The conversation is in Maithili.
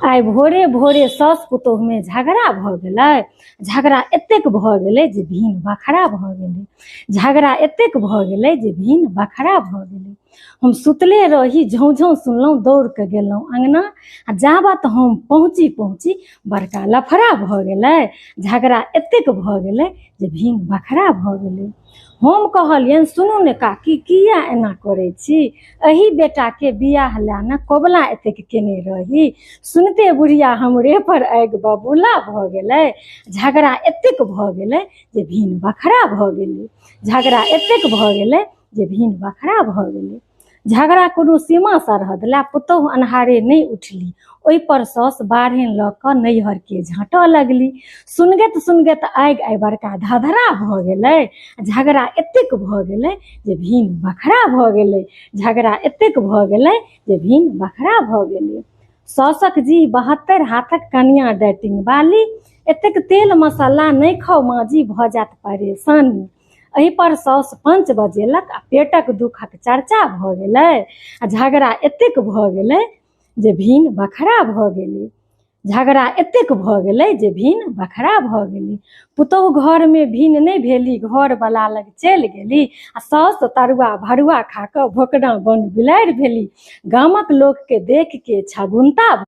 आइ भोरे भोरे सास पुतोह में झगड़ा भऽ गेलै। झगड़ा एतेक भऽ गेलै जे भिन बखरा भऽ गेलै। झगड़ा एतेक भऽ गेलै जे भिन बखरा भऽ गेलै। हम सुतले रही, झौँ सुनलहुँ, दौड़ कऽ गेलहुँ अँगना। आ जाबत हम पहुँची बड़का लफड़ा भऽ गेलै। झगड़ा एतेक भऽ गेलै जे भिन बखरा भऽ गेलै। हम कहलियनि, सुनू ने काकी, किया एना करै छी? एही बेटाके बियाह लए ने कबुला एतेक केने रही। सुनते बुढ़िया हमरे पर आगि बबूला भऽ गेलै। झगड़ा एतेक भऽ गेलै जे भिन बखरा भऽ गेलै। झगड़ा एतेक भऽ गेलै जे भिन बखरा भऽ गेलै। झगड़ा कोनो सीमा सरहद लए पुतोह अन्हारे नहि उठली। ओहि पर साउस बाढ़नि लऽ कऽ नैहरके झाँटऽ लगली। सुनगैत आगि बड़का धधरा भऽ गेलै। झगड़ा एतेक भऽ गेलै जे भिन बखरा भऽ गेलै। झगड़ा एतेक भऽ गेलै जे भिन बखरा भऽ गेलै। साउसक जी 72 हाथक कनिया डाइटिंग वाली। एतेक तेल मसाला नहि खाओ माँ जी, भऽ जायत परेशानी। एहि पर साउस पंच बजेलक आ पेटक दुखक चर्चा भऽ गेलै। आ झगड़ा एतेक भऽ गेलै जे भिन बखरा भऽ गेलै। झगड़ा एतेक भऽ गेलै जे भिन बखरा भऽ गेलै। पुतोह घरमे भिन नहि भेली, घरवला लग चलि गेली। आ साउस तरुआ भरुआ खा कऽ भोकना बन बिलाड़ि भेली। गामक लोकके देख के छगुन्ता